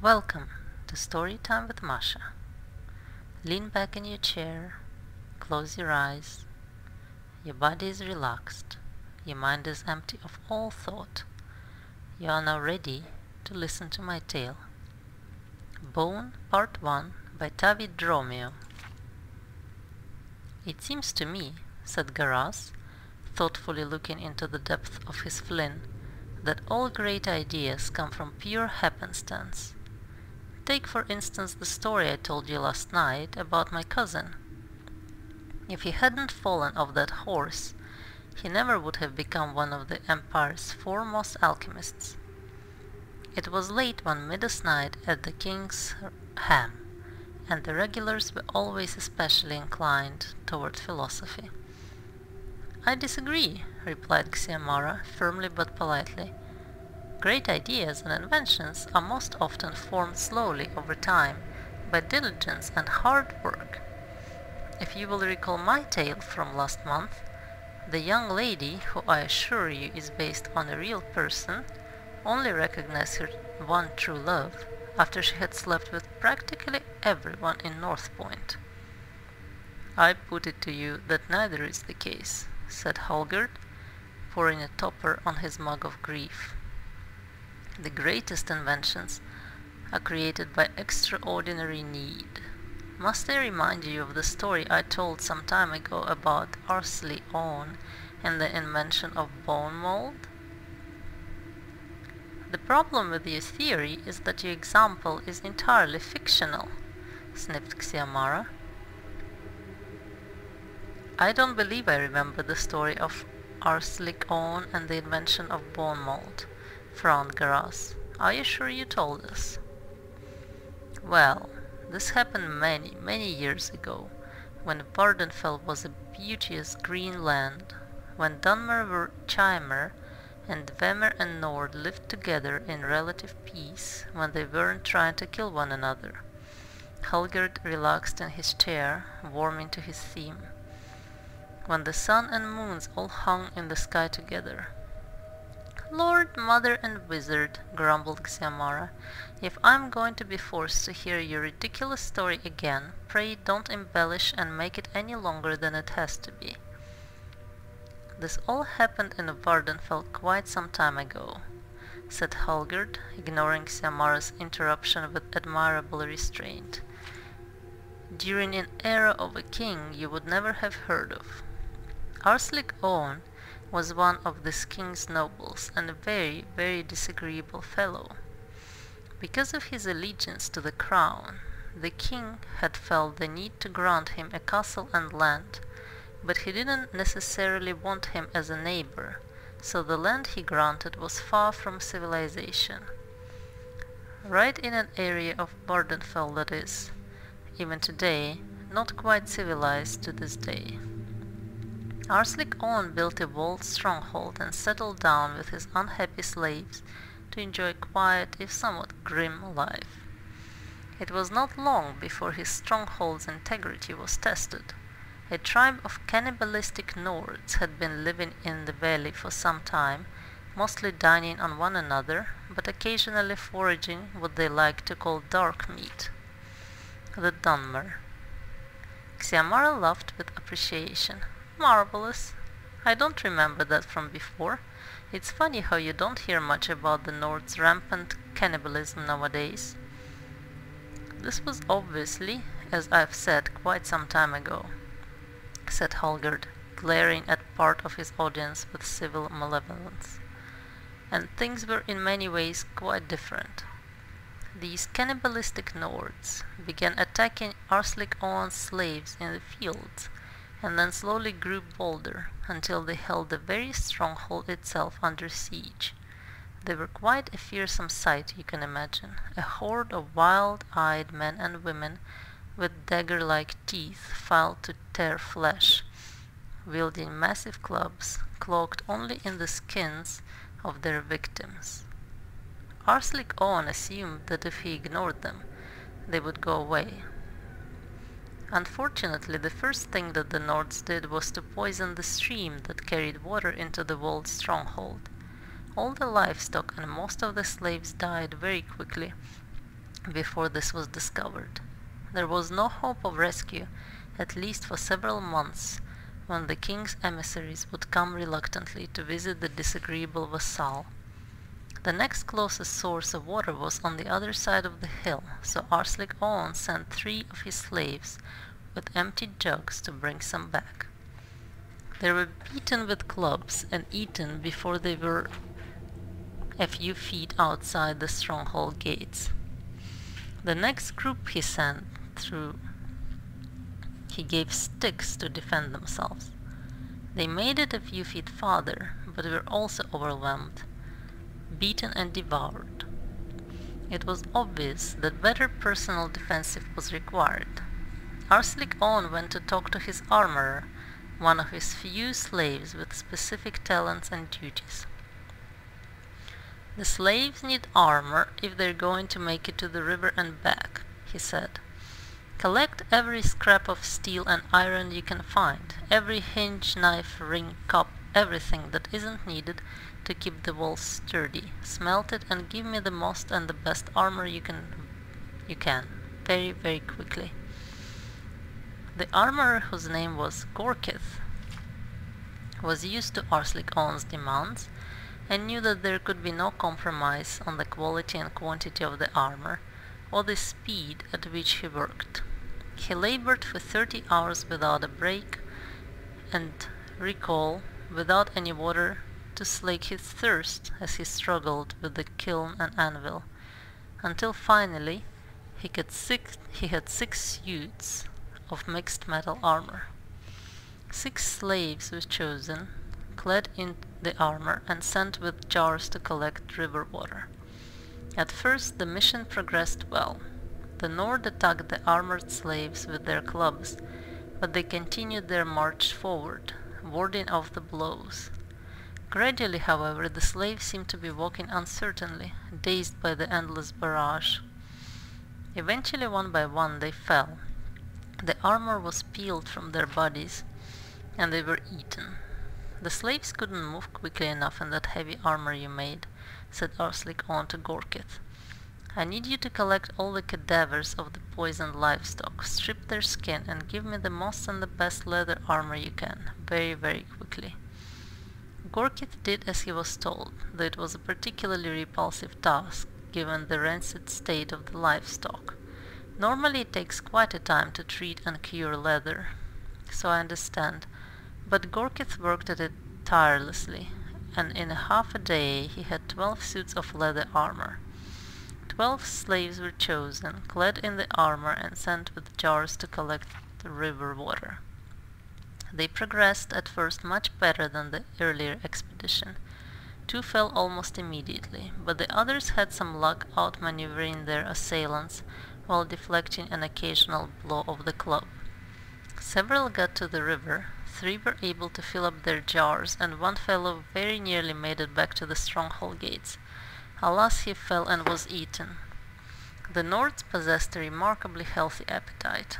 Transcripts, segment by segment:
Welcome to Storytime with Masha. Lean back in your chair, close your eyes. Your body is relaxed, your mind is empty of all thought. You are now ready to listen to my tale. Bone Part 1 by Tavi Dromio. It seems to me, said Garas, thoughtfully looking into the depth of his flint, that all great ideas come from pure happenstance. Take for instance the story I told you last night about my cousin. If he hadn't fallen off that horse, he never would have become one of the Empire's foremost alchemists. It was late one midday night at the King's Ham, and the regulars were always especially inclined toward philosophy. I disagree, replied Xiomara, firmly but politely. Great ideas and inventions are most often formed slowly over time, by diligence and hard work. If you will recall my tale from last month, the young lady, who I assure you is based on a real person, only recognized her one true love after she had slept with practically everyone in North Point. I put it to you that neither is the case, said Hallgerd, pouring a topper on his mug of grief. The greatest inventions are created by extraordinary need. Must I remind you of the story I told some time ago about Arsly On and the invention of bone mold? The problem with your theory is that your example is entirely fictional, sniffed Xiomara. I don't believe I remember the story of Arsly On and the invention of bone mold, frowned Garas. Are you sure you told us? Well, this happened many years ago, when Vardenfell was a beauteous green land, when Dunmer were Chimer, and Vemer and Nord lived together in relative peace, when they weren't trying to kill one another. Hallgerd relaxed in his chair, warming to his theme. When the sun and moons all hung in the sky together. Lord, Mother, and Wizard, grumbled Xiomara, if I'm going to be forced to hear your ridiculous story again, pray don't embellish and make it any longer than it has to be. This all happened in Vardenfell quite some time ago, said Hallgerd, ignoring Xiomara's interruption with admirable restraint. During an era of a king you would never have heard of. Arsly On was one of this king's nobles, and a very disagreeable fellow. Because of his allegiance to the crown, the king had felt the need to grant him a castle and land, but he didn't necessarily want him as a neighbor, so the land he granted was far from civilization. Right in an area of Vardenfell that is, even today, not quite civilized to this day. Arsly On built a walled stronghold and settled down with his unhappy slaves to enjoy a quiet, if somewhat grim, life. It was not long before his stronghold's integrity was tested. A tribe of cannibalistic Nords had been living in the valley for some time, mostly dining on one another, but occasionally foraging what they liked to call dark meat, the Dunmer. Xiomara laughed with appreciation. Marvelous. I don't remember that from before. It's funny how you don't hear much about the Nords' rampant cannibalism nowadays. This was obviously, as I've said, quite some time ago, said Hallgerd, glaring at part of his audience with civil malevolence. And things were in many ways quite different. These cannibalistic Nords began attacking Arsly On's slaves in the fields, and then slowly grew bolder, until they held the very stronghold itself under siege. They were quite a fearsome sight, you can imagine, a horde of wild-eyed men and women with dagger-like teeth filed to tear flesh, wielding massive clubs, cloaked only in the skins of their victims. Arsly On assumed that if he ignored them, they would go away. Unfortunately, the first thing that the Nords did was to poison the stream that carried water into the walled stronghold. All the livestock and most of the slaves died very quickly, before this was discovered. There was no hope of rescue, at least for several months, when the king's emissaries would come reluctantly to visit the disagreeable vassal. The next closest source of water was on the other side of the hill, so Arslik Owen sent 3 of his slaves with empty jugs to bring some back. They were beaten with clubs and eaten before they were a few feet outside the stronghold gates. The next group he sent through, he gave sticks to defend themselves. They made it a few feet farther, but were also overwhelmed, beaten and devoured. It was obvious that better personal defensive was required. Arslik Owen went to talk to his armorer, one of his few slaves with specific talents and duties. "The slaves need armor if they're going to make it to the river and back," he said. "Collect every scrap of steel and iron you can find, every hinge, knife, ring, cup, everything that isn't needed to keep the walls sturdy. Smelt it and give me the most and the best armor you can, very, very quickly." The armorer, whose name was Gorkith, was used to Arslik Owen's demands and knew that there could be no compromise on the quality and quantity of the armor or the speed at which he worked. He labored for 30 hours without a break and recall, without any water to slake his thirst as he struggled with the kiln and anvil, until finally he had 6 suits of mixed metal armor. 6 slaves were chosen, clad in the armor and sent with jars to collect river water. At first the mission progressed well. The Nord attacked the armored slaves with their clubs, but they continued their march forward, warding off the blows. Gradually, however, the slaves seemed to be walking uncertainly, dazed by the endless barrage. Eventually, one by one, they fell. The armor was peeled from their bodies, and they were eaten. "The slaves couldn't move quickly enough in that heavy armor you made," said Arslik Owen to Gorkith. "I need you to collect all the cadavers of the poisoned livestock, strip their skin, and give me the most and the best leather armor you can, very, very quickly." Gorkith did as he was told, though it was a particularly repulsive task, given the rancid state of the livestock. Normally it takes quite a time to treat and cure leather, so I understand, but Gorkith worked at it tirelessly, and in half a day he had 12 suits of leather armor. 12 slaves were chosen, clad in the armor and sent with jars to collect the river water. They progressed at first much better than the earlier expedition. 2 fell almost immediately, but the others had some luck outmaneuvering their assailants while deflecting an occasional blow of the club. Several got to the river, 3 were able to fill up their jars, and 1 fellow very nearly made it back to the stronghold gates. Alas, he fell and was eaten. The Nords possessed a remarkably healthy appetite.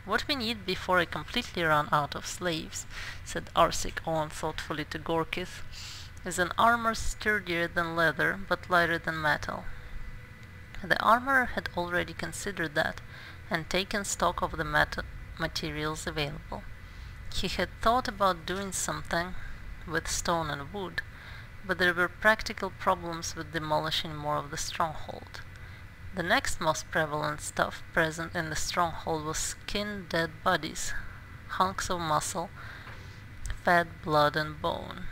"What we need before I completely run out of slaves," said Arslik Owen thoughtfully to Gorkith, "is an armor sturdier than leather but lighter than metal." The armorer had already considered that and taken stock of the materials available. He had thought about doing something with stone and wood, but there were practical problems with demolishing more of the stronghold. The next most prevalent stuff present in the stronghold was skinned dead bodies, hunks of muscle, fat, blood, and bone.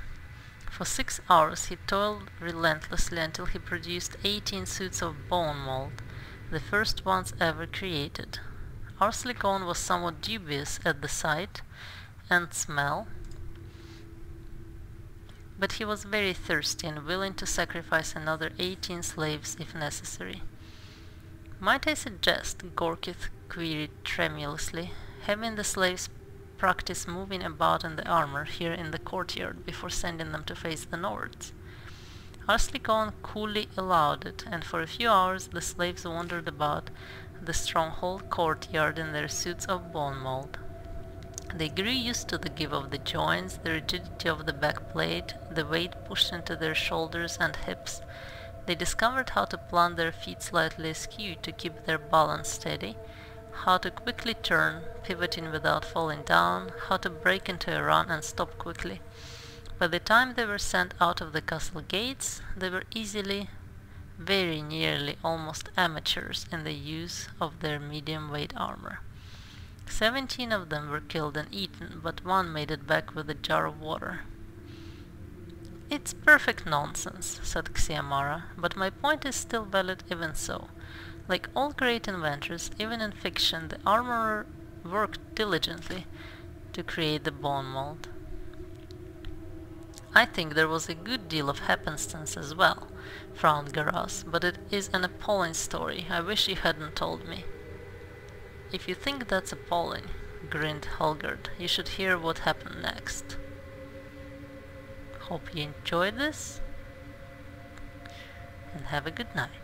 For 6 hours he toiled relentlessly until he produced 18 suits of bone mold, the first ones ever created. Arslik Owen was somewhat dubious at the sight and smell, but he was very thirsty and willing to sacrifice another 18 slaves if necessary. "Might I suggest," Gorkith queried tremulously, "having the slaves practice moving about in the armor here in the courtyard before sending them to face the Nords?" Arslik Owen coolly allowed it, and for a few hours the slaves wandered about the stronghold courtyard in their suits of bone mold. They grew used to the give of the joints, the rigidity of the backplate, the weight pushed into their shoulders and hips, They discovered how to plant their feet slightly askew to keep their balance steady, how to quickly turn, pivoting without falling down, how to break into a run and stop quickly. By the time they were sent out of the castle gates, they were easily, very nearly almost amateurs in the use of their medium-weight armor. 17 of them were killed and eaten, but one made it back with a jar of water. "It's perfect nonsense," said Xiamara, "but my point is still valid even so. Like all great inventors, even in fiction, the armorer worked diligently to create the bone mold." "I think there was a good deal of happenstance as well," frowned Garas, "but it is an appalling story. I wish you hadn't told me." "If you think that's appalling," grinned Hulgard, "you should hear what happened next." Hope you enjoyed this, and have a good night.